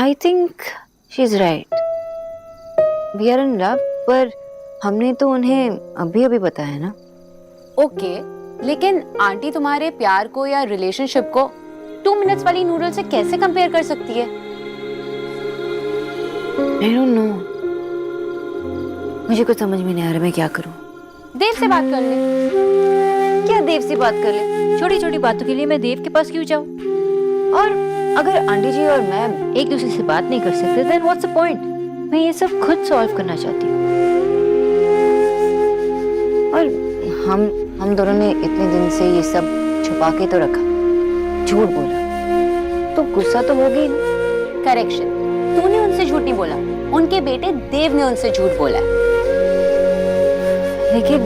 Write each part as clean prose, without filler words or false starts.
I think she is right, we are in love, पर हमने तो उन्हें अभी अभी बताया ना। ओके, लेकिन आंटी तुम्हारे प्यार को या रिलेशनशिप को 2 मिनट्स वाली नूडल से कैसे कंपेयर कर सकती है? आई डोंट नो, मुझे कुछ समझ में नहीं आ रहा मैं क्या करूं। देव से बात कर ले। क्या देव से बात कर ले? छोटी छोटी बातों के लिए मैं देव के पास क्यों जाऊं? और अगर आंटी जी और मैं एक दूसरे से बात नहीं कर सकते देन व्हाट्स द पॉइंट? मैं ये सब खुद सॉल्व करना चाहती हूँ। और हम दोनों ने इतने दिन से ये सब छुपा के तो रखा, झूठ बोला तो गुस्सा तो होगी ना। करेक्शन, तूने उनसे झूठ नहीं बोला, उनके बेटे देव ने उनसे झूठ बोला। लेकिन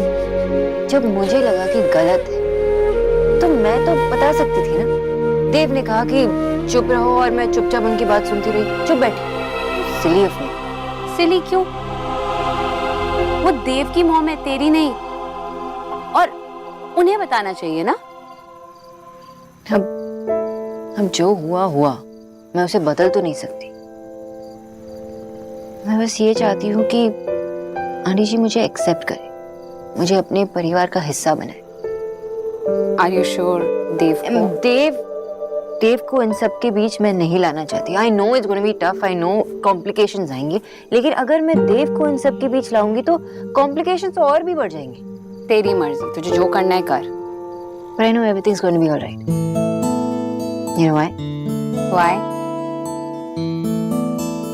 जब मुझे लगा कि गलत है तो मैं तो बता सकती थी ना। देव ने कहा कि चुप रहो और मैं चुपचाप उनकी बात सुनती रही, चुप बैठी। सिली ऑफ मी। सिली क्यों? वो देव की मॉम है, तेरी नहीं। और उन्हें बताना चाहिए ना। अब जो हुआ हुआ, मैं उसे बदल तो नहीं सकती। मैं बस ये चाहती हूँ कि आंटी जी मुझे एक्सेप्ट करे, मुझे अपने परिवार का हिस्सा बनाए। Are you sure? देव को इन सब के बीच मैं नहीं लाना चाहती। I know it's gonna be tough, I know complications आएंगे, लेकिन अगर मैं देव को इन सब के बीच लाऊंगी तो कॉम्प्लिकेशंस और भी बढ़ जाएंगे। तेरी मर्जी, तुझे जो करना है कर। But I know everything's going to be all right. You know why? Why?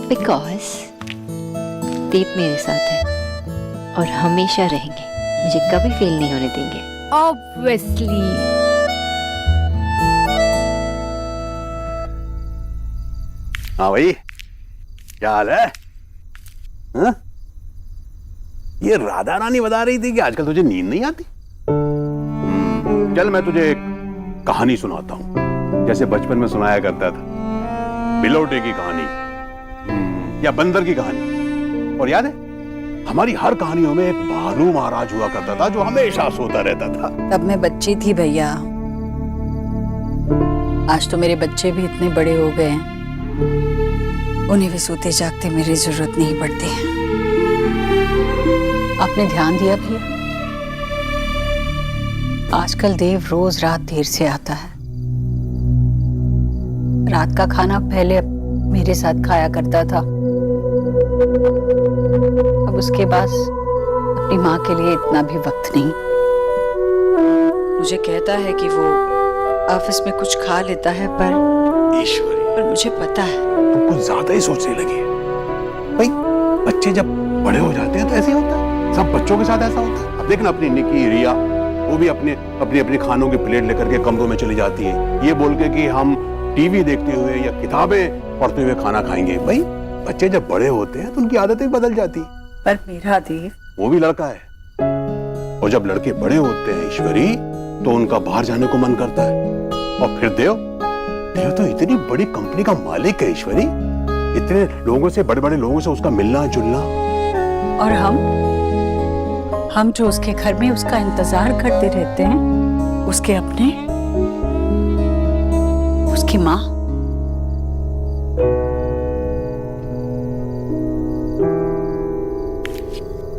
Because देव मेरे साथ है और हमेशा रहेंगे, मुझे कभी फेल नहीं होने देंगे। Obviously. हाँ भाई, क्या हाल है? हाँ? ये राधा रानी बता रही थी कि आजकल तुझे नींद नहीं आती। चल मैं तुझे एक कहानी सुनाता हूँ, जैसे बचपन में सुनाया करता था, बिलोटे की कहानी या बंदर की कहानी। और याद है, हमारी हर कहानियों में एक भालू महाराज हुआ करता था जो हमेशा सोता रहता था। तब मैं बच्ची थी भैया, आज तो मेरे बच्चे भी इतने बड़े हो गए हैं, उन्हें भी सोते जागते मेरी जरूरत नहीं पड़ती। आपने ध्यान दिया भैया, आजकल देव रोज रात देर से आता है। रात का खाना पहले मेरे साथ खाया करता था, अब उसके पास अपनी माँ के लिए इतना भी वक्त नहीं। मुझे कहता है कि वो ऑफिस में कुछ खा लेता है, पर ईश्वरी, पर मुझे पता है तुम कुछ ज्यादा ही सोचने लगी है। भाई बच्चे जब बड़े हो जाते हैं तो ऐसे ही होता है, सब बच्चों के साथ ऐसा होता है। अब देखना अपनी निकी रिया, वो भी अपने खानों की प्लेट लेकर के कमरों में चली जाती है, ये बोल के कि हम टीवी देखते हुए या किताबें पढ़ते हुए खाना खाएंगे। भाई बच्चे जब बड़े होते हैं तो उनकी आदतें बदल जाती। पर मेरा देव, वो भी लड़का है, और जब लड़के बड़े होते हैं ईश्वरी, तो उनका बाहर जाने को मन करता है। और फिर देव तो इतनी बड़ी कंपनी का मालिक है ईश्वरी, इतने लोगों से, बड़े बड़े लोगों से उसका मिलना जुलना। और हम जो उसके घर में उसका इंतजार करते रहते हैं, उसके अपने, उसकी माँ।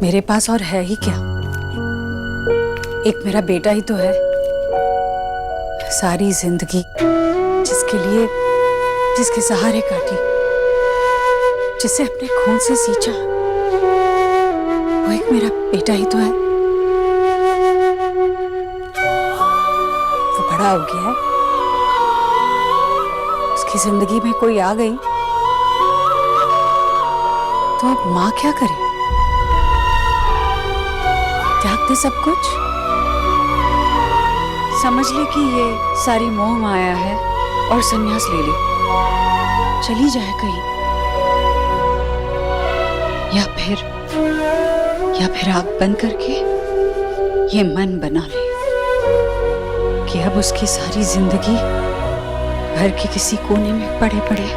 मेरे पास और है ही क्या, एक मेरा बेटा ही तो है। सारी जिंदगी जिसके लिए, जिसके सहारे काटी, जिसे अपने खून से सींचा, वो एक मेरा बेटा ही तो है। वो बड़ा हो गया है, उसकी जिंदगी में कोई आ गई तो अब माँ क्या करे? त्याग दे सब कुछ? समझ ले कि ये सारी मोह माया है और संन्यास ले ले, चली जाए कहीं, या फिर आग बंद करके ये मन बना ले कि अब उसकी सारी जिंदगी घर के किसी कोने में पड़े पड़े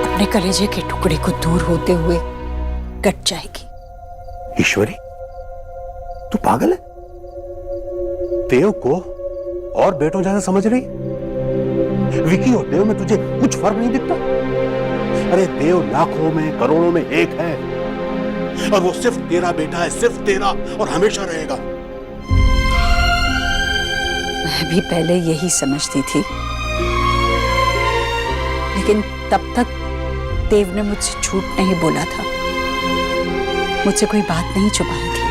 अपने कलेजे के टुकड़े को दूर होते हुए कट जाएगी। ईश्वरी, तू पागल है? देव को और बेटों जैसा समझ रही? विकी और देव में तुझे कुछ फर्क नहीं दिखता? अरे देव लाखों में करोड़ों में एक है, और वो सिर्फ तेरा बेटा है, सिर्फ तेरा, और हमेशा रहेगा। मैं भी पहले यही समझती थी, लेकिन तब तक देव ने मुझसे झूठ नहीं बोला था, मुझसे कोई बात नहीं छुपाई थी।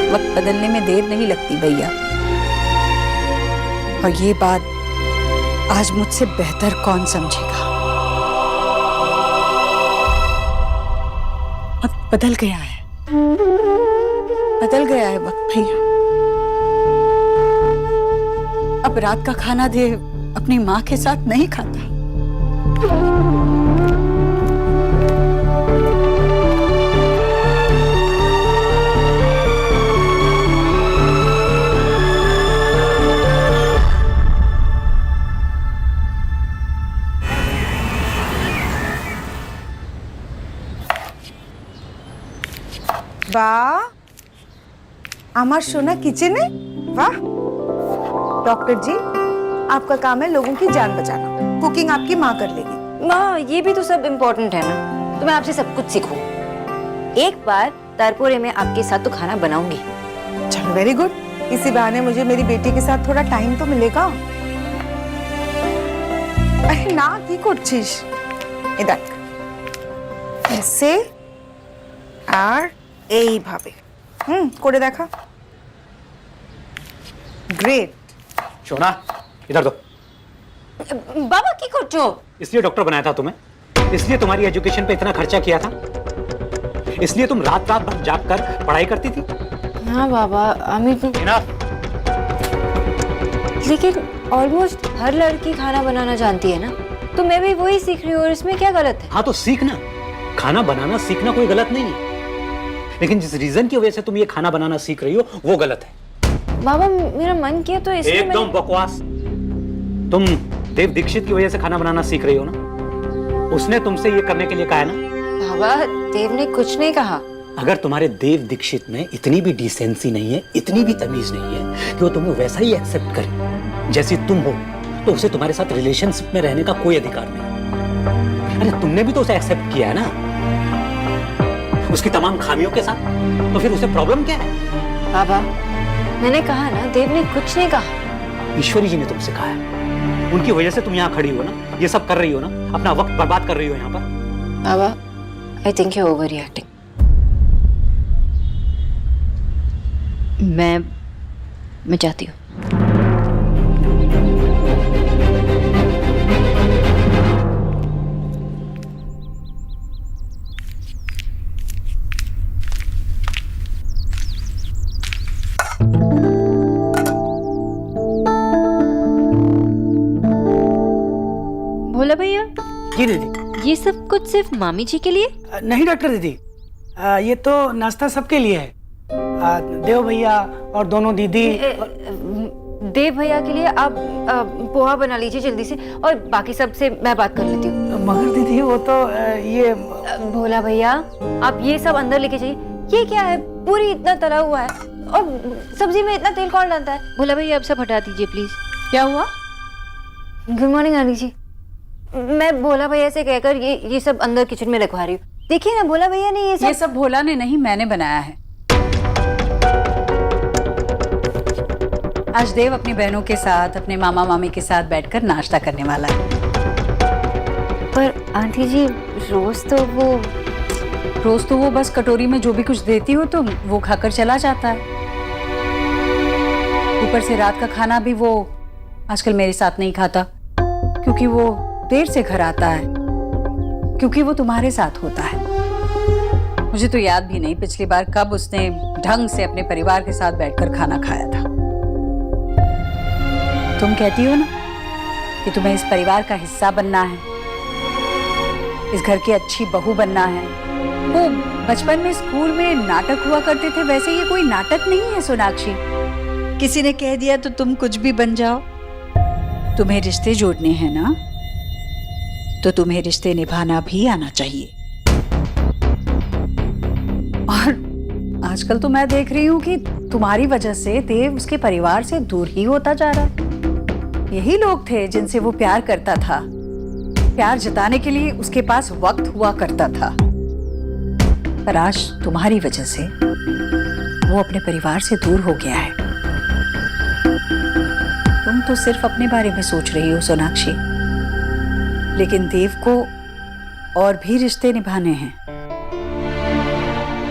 वक्त बदलने में देर नहीं लगती भैया, और ये बात आज मुझसे बेहतर कौन समझेगा। वक्त बदल गया है, बदल गया है वक्त भैया। अब रात का खाना देव अपनी माँ के साथ नहीं खाता। वाह, আমার সোনা किचन है। वाह डॉक्टर जी, आपका काम है लोगों की जान बचाना, कुकिंग आपकी माँ कर लेगी। माँ, ये भी तो सब इम्पोर्टेंट है ना, तो मैं आपसे सब कुछ सीखूं। एक बार तारपुरे में आपके साथ तो खाना बनाऊंगी। चलो वेरी गुड, इसी बहाने मुझे मेरी बेटी के साथ थोड़ा टाइम तो मिलेगा। अरे ना की করছিস, এই দেখ ऐसे আর এইভাবে করে দেখা। ग्रेट। शोना, इधर दो। बाबा की করছো? इसलिए डॉक्टर बनाया था तुम्हें, इसलिए तुम्हारी एजुकेशन पे इतना खर्चा किया था, इसलिए तुम रात रात भर जाग कर पढ़ाई करती थी। हाँ बाबा, अमित, लेकिन ऑलमोस्ट हर लड़की खाना बनाना जानती है ना, तो मैं भी वही सीख रही हूँ, और इसमें क्या गलत है? हाँ तो सीखना, खाना बनाना सीखना कोई गलत नहीं है, लेकिन जिस रीजन की वजह से तुम ये खाना बनाना सीख रही हो वो गलत है। बाबा, मेरा मन किया तो इसलिए एकदम बकवास। तुम देव दीक्षित की वजह से खाना बनाना सीख रही हो ना, उसने तुमसे ये करने के लिए कहा है ना। बाबा, देव ने कुछ नहीं कहा। अगर तुम्हारे देव दीक्षित में इतनी भी डिसेंसी नहीं है, इतनी भी तमीज नहीं है कि वो तुम्हें वैसा ही एक्सेप्ट करे जैसी तुम हो, तो उसे तुम्हारे साथ रिलेशनशिप में रहने का कोई अधिकार नहीं। अरे तुमने भी तो उसे एक्सेप्ट किया है ना, उसकी तमाम खामियों के साथ, तो फिर उसे प्रॉब्लम क्या है? बाबा, मैंने कहा ना, देव ने कुछ नहीं कहा। ईश्वरी जी ने तुमसे कहा है, उनकी वजह से तुम यहाँ खड़ी हो ना, ये सब कर रही हो ना, अपना वक्त बर्बाद कर रही हो यहाँ पर। बाबा, I think you overreacting. मैं चाहती हूँ। भोला भैया, जी दीदी। ये सब कुछ सिर्फ मामी जी के लिए? नहीं डॉक्टर दीदी, ये तो नाश्ता सबके लिए है। देव भैया और दोनों दीदी। देव भैया के लिए आप पोहा बना लीजिए जल्दी से, और बाकी सब से मैं बात कर लेती हूँ। मगर दीदी वो तो ये भोला भैया, आप ये सब अंदर लेके जाइए। ये क्या है, पूरी इतना तला हुआ है, और सब्जी में इतना तेल कौन डालता है? भोला भैया, आप सब हटा दीजिए प्लीज। क्या हुआ? गुड मॉर्निंग आनी जी। मैं भोला भैया से कहकर ये सब अंदर किचन में रखवा रही हूँ। देखिए ना, भोला भैया ने ये सब भोला ने नहीं, मैंने बनाया है। आज देव अपनी बहनों के साथ, अपने मामा मामी के साथ बैठकर नाश्ता करने वाला है। पर आंटी जी, रोज तो वो बस कटोरी में जो भी कुछ देती हो तो वो खाकर चला जाता है। ऊपर से रात का खाना भी वो आजकल मेरे साथ नहीं खाता, क्योंकि वो देर से घर आता है, क्योंकि वो तुम्हारे साथ होता है। मुझे तो याद भी नहीं पिछली बार कब उसने ढंग से अपने परिवार के साथ बैठकर खाना खाया था। तुम कहती हो ना कि तुम्हें इस परिवार का हिस्सा बनना है, इस घर की अच्छी बहू बनना है। वो बचपन में स्कूल में नाटक हुआ करते थे, वैसे ये कोई नाटक नहीं है सोनाक्षी। किसी ने कह दिया तो तुम कुछ भी बन जाओ। तुम्हें रिश्ते जोड़ने हैं ना, तो तुम्हें रिश्ते निभाना भी आना चाहिए। और आजकल तो मैं देख रही हूँ कि तुम्हारी वजह से देव उसके परिवार से दूर ही होता जा रहा है। यही लोग थे जिनसे वो प्यार करता था, प्यार जताने के लिए उसके पास वक्त हुआ करता था। पर आज तुम्हारी वजह से वो अपने परिवार से दूर हो गया है। तुम तो सिर्फ अपने बारे में सोच रही हो सोनाक्षी, लेकिन देव को और भी रिश्ते निभाने हैं।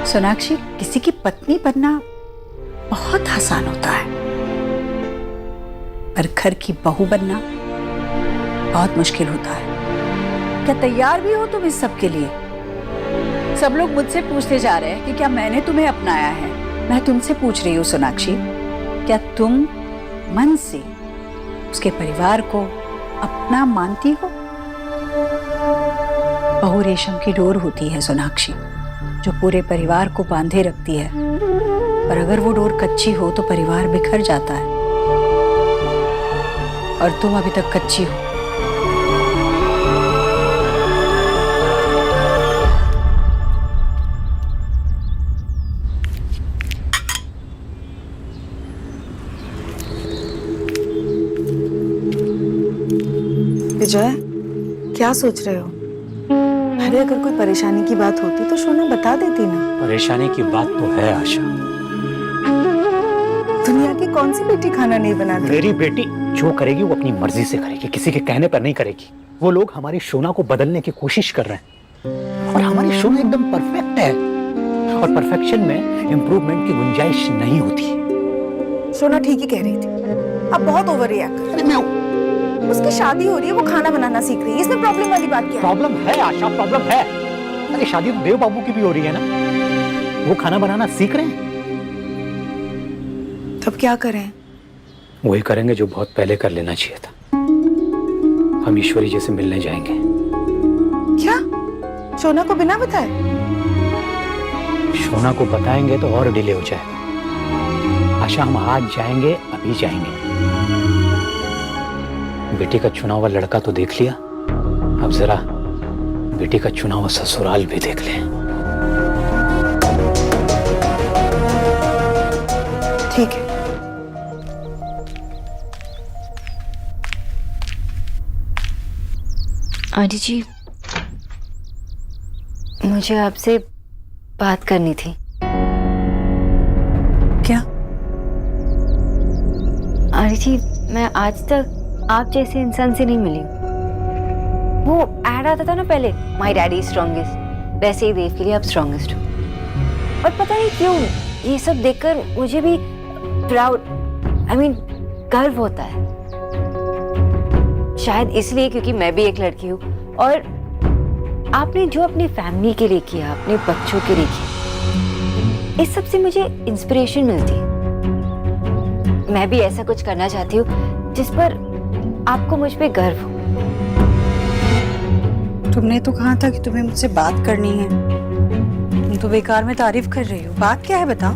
सोनाक्षी, किसी की पत्नी बनना बहुत आसान होता है, पर घर की बहू बनना बहुत मुश्किल होता है। क्या तैयार भी हो तुम इस सब के लिए? सब लोग मुझसे पूछते जा रहे हैं कि क्या मैंने तुम्हें अपनाया है। मैं तुमसे पूछ रही हूँ सोनाक्षी, क्या तुम मन से उसके परिवार को अपना मानती हो? बहू रेशम की डोर होती है सोनाक्षी, जो पूरे परिवार को बांधे रखती है। पर अगर वो डोर कच्ची हो तो परिवार बिखर जाता है, और तुम अभी तक कच्ची हो। विजय, क्या सोच रहे हो? अरे अगर कोई परेशानी की बात होती तो शोना बता देती ना। परेशानी की बात तो है आशा। दुनिया की कौन सी बेटी खाना नहीं बनाती? मेरी बेटी जो करेगी वो अपनी मर्जी से करेगी, किसी के कहने पर नहीं करेगी। वो लोग हमारी शोना को बदलने की कोशिश कर रहे हैं, और हमारी शोना एकदम परफेक्ट है, और परफेक्शन में इम्प्रूवमेंट की गुंजाइश नहीं होती। शोना ठीक ही कह रही थी, अब बहुत ओवर रिएक्ट कर रही है। उसकी शादी हो रही है, वो खाना बनाना सीख रही है, इसमें प्रॉब्लम वाली बात क्या है? प्रॉब्लम है आशा, प्रॉब्लम है। अरे शादी तो देव बाबू की भी हो रही है ना, वो खाना बनाना सीख रहे हैं। तब क्या करें? वही करेंगे जो बहुत पहले कर लेना चाहिए था। हम ईश्वरी जी से मिलने जाएंगे। क्या? शोना को बिना बताए? शोना को बताएंगे तो और डिले हो जाएगा। आशा, हम आज जाएंगे, अभी जाएंगे। बेटी का चुना हुआ लड़का तो देख लिया, अब जरा बेटी का चुना हुआ ससुराल भी देख लें। ठीक है। आंटी जी, मुझे आपसे बात करनी थी। क्या? आंटी जी, मैं आज तक आप जैसे इंसान से नहीं मिली। वो ऐड आता था ना पहले, माई डैडी स्ट्रॉन्गेस्ट, वैसे ही देव के लिए आप स्ट्रॉन्गेस्ट हो। और पता नहीं क्यों ये सब देखकर मुझे भी प्राउड, गर्व होता है। शायद इसलिए क्योंकि मैं भी एक लड़की हूँ, और आपने जो अपनी फैमिली के लिए किया, अपने बच्चों के लिए किया, इस सब से मुझे इंस्पिरेशन मिलती है। मैं भी ऐसा कुछ करना चाहती हूँ जिस पर आपको मुझ पे गर्व हो। तुमने तो कहा था कि तुम्हें मुझसे बात करनी है, तुम तो बेकार में तारीफ कर रही हो। बात क्या है बताओ?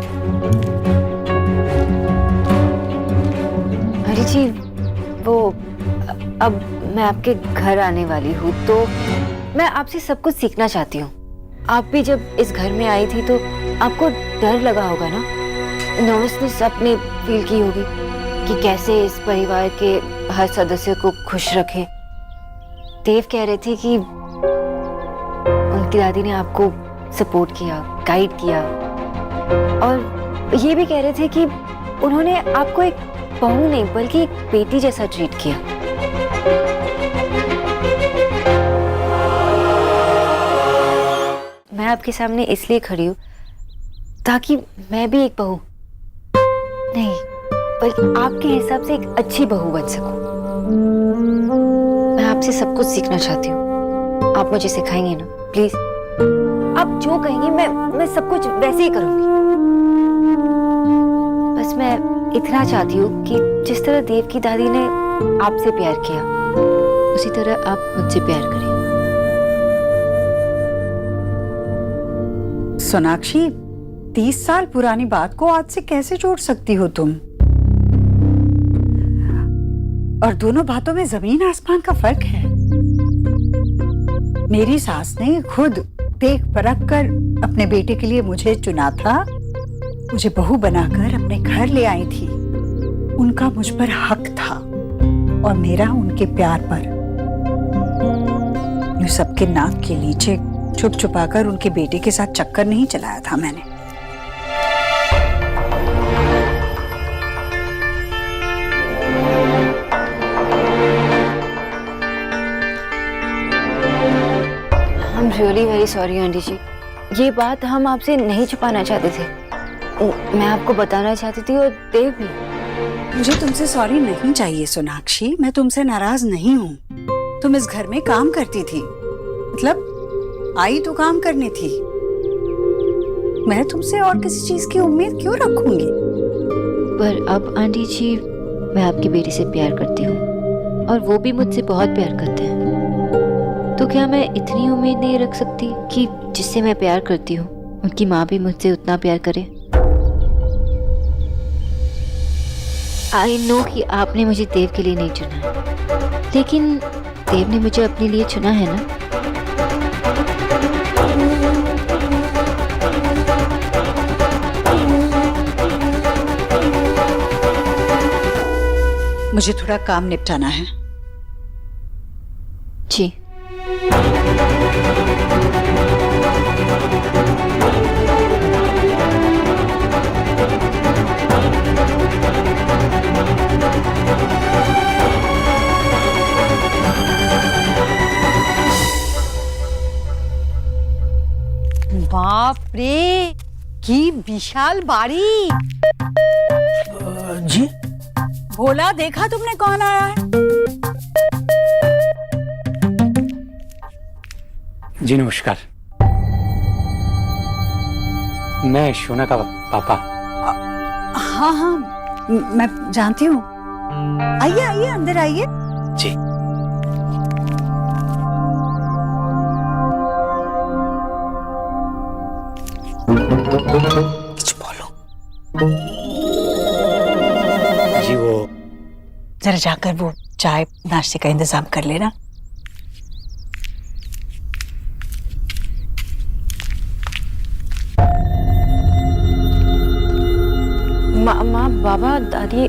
अरे जी, वो अब मैं आपके घर आने वाली हूँ, तो मैं आपसे सब कुछ सीखना चाहती हूँ। आप भी जब इस घर में आई थी तो आपको डर लगा होगा ना, नर्वसनेस आपने फील की होगी कि कैसे इस परिवार के हर सदस्य को खुश रखे। देव कह रहे थे कि उनकी दादी ने आपको सपोर्ट किया, गाइड किया, और ये भी कह रहे थे कि उन्होंने आपको एक बहू नहीं बल्कि एक बेटी जैसा ट्रीट किया। मैं आपके सामने इसलिए खड़ी हूँ ताकि मैं भी एक बहू नहीं बल्कि आपके हिसाब से एक अच्छी बहू बन सकूं। मैं आपसे सब कुछ सीखना चाहती हूँ। आप मुझे सिखाएंगे ना प्लीज? आप जो कहेंगी मैं सब कुछ वैसे ही करूंगी। बस मैं इतना चाहती हूँ कि जिस तरह देव की दादी ने आपसे प्यार किया, उसी तरह आप मुझसे प्यार करें। सोनाक्षी, 30 साल पुरानी बात को आज से कैसे जोड़ सकती हो तुम? और दोनों बातों में जमीन आसमान का फर्क है। मेरी सास ने खुद देख परख कर अपने बेटे के लिए मुझे चुना था, मुझे बहू बनाकर अपने घर ले आई थी, उनका मुझ पर हक था और मेरा उनके प्यार पर। यूं सबके नाक के नीचे छुप छुपाकर उनके बेटे के साथ चक्कर नहीं चलाया था मैंने। I'm really very sorry aunty ji, ये बात हम आपसे नहीं छुपाना चाहते थे। मैं आपको बताना चाहती थी और देव भी। मुझे तुमसे सॉरी नहीं चाहिए सोनाक्षी, मैं तुमसे नाराज नहीं हूँ। तुम इस घर में काम करती थी, मतलब आई तो काम करनी थी। मैं तुमसे और किसी चीज की उम्मीद क्यों रखूंगी? पर अब आंटी जी, मैं आपकी बेटी से प्यार करती हूँ और वो भी मुझसे बहुत प्यार करते हैं। तो क्या मैं इतनी उम्मीद नहीं रख सकती कि जिससे मैं प्यार करती हूँ उनकी माँ भी मुझसे उतना प्यार करे? आई नो कि आपने मुझे देव के लिए नहीं चुना है, लेकिन देव ने मुझे अपने लिए चुना है ना। मुझे थोड़ा काम निपटाना है। जी। बाप रे, की विशाल बाड़ी। जी भोला, देखा तुमने कौन आया है? जी नमस्कार, मैं शोना का पापा। हाँ हाँ, मैं जानती हूँ। आइए आइए, अंदर आइए। जी कुछ बोलो। जी, वो जरा जाकर वो चाय नाश्ते का इंतजाम कर लेना। माँ, बाबा, दादी,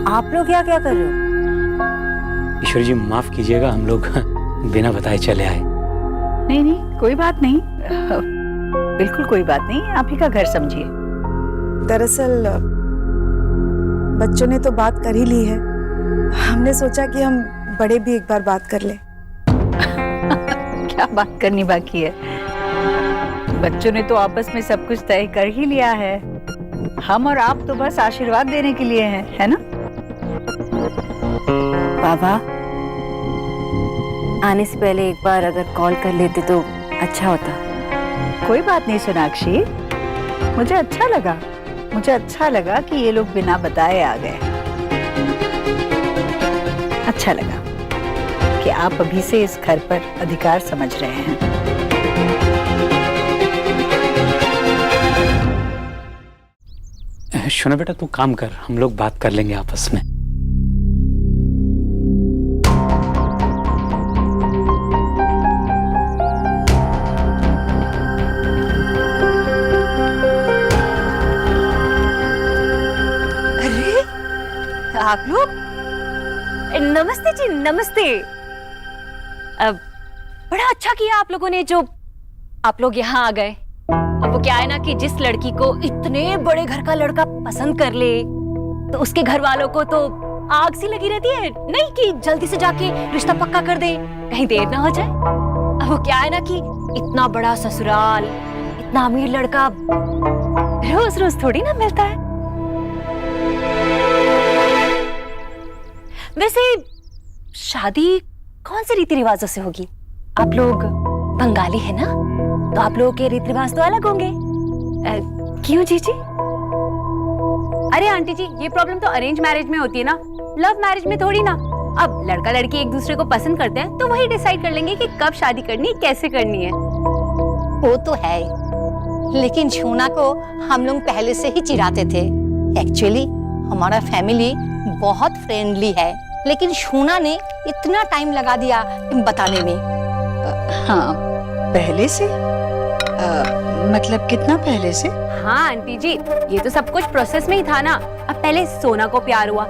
आप लोग क्या क्या कर रहे हो? ईश्वरी जी माफ कीजिएगा, हम लोग बिना बताए चले आए। नहीं नहीं, कोई बात नहीं, बिल्कुल कोई बात नहीं, आप ही का घर समझिए। दरअसल बच्चों ने तो बात कर ही ली है, हमने सोचा कि हम बड़े भी एक बार बात कर लें। क्या बात करनी बाकी है? बच्चों ने तो आपस में सब कुछ तय कर ही लिया है। हम और आप तो बस आशीर्वाद देने के लिए हैं, है ना? बाबा, आने से पहले एक बार अगर कॉल कर लेते तो अच्छा होता। कोई बात नहीं सोनाक्षी, मुझे अच्छा लगा कि ये लोग बिना बताए आ गए। अच्छा लगा कि आप अभी से इस घर पर अधिकार समझ रहे हैं। शोना बेटा, तू काम कर, हम लोग बात कर लेंगे आपस में। आप लोग? नमस्ते जी, नमस्ते। अब बड़ा अच्छा किया आप लोगों ने जो आप लोग यहाँ आ गए। अब वो क्या है ना कि जिस लड़की को इतने बड़े घर का लड़का पसंद कर ले तो उसके घर वालों को तो आग सी लगी रहती है, नहीं कि जल्दी से जाके रिश्ता पक्का कर दे, कहीं देर ना हो जाए। अब वो क्या है ना कि इतना बड़ा ससुराल, इतना अमीर लड़का रोज रोज थोड़ी ना मिलता है। वैसे शादी कौन से रीति रिवाजों से होगी? आप लोग बंगाली है ना, तो आप लोगों के रीति रिवाज तो अलग होंगे। क्यों जीजी? अरे आंटी जी, ये प्रॉब्लम तो अरेंज मैरिज में होती है ना, लव मैरिज में थोड़ी ना। अब लड़का लड़की एक दूसरे को पसंद करते हैं तो वही डिसाइड कर लेंगे कि कब शादी करनी है, कैसे करनी है। वो तो है, लेकिन शोना को हम लोग पहले से ही चिढ़ाते थे। एक्चुअली हमारा फैमिली बहुत फ्रेंडली है, लेकिन शोना ने इतना टाइम लगा दिया बताने में। हाँ, पहले से मतलब कितना पहले से? हाँ आंटी जी, ये तो सब कुछ प्रोसेस में ही था ना। अब पहले सोना को प्यार हुआ,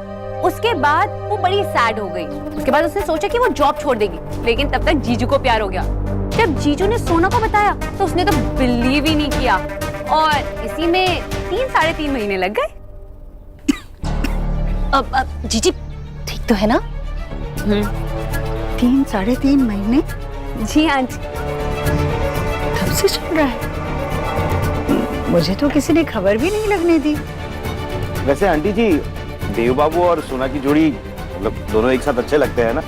उसके बाद वो बड़ी सैड हो गई। उसके बाद उसने सोचा कि वो जॉब छोड़ देगी, लेकिन तब तक जीजू को प्यार हो गया। जब जीजू ने सोना को बताया तो उसने तो बिलीव ही नहीं किया, और इसी में 3-3.5 महीने लग गए। अब जीजी ठीक तो है ना? 3-3.5 महीने जी आंटी। तब से चल रहा है? मुझे तो किसी ने खबर भी नहीं लगने दी। वैसे आंटी जी, देव बाबू और सोना की जोड़ी मतलब दोनों एक साथ अच्छे लगते हैं ना?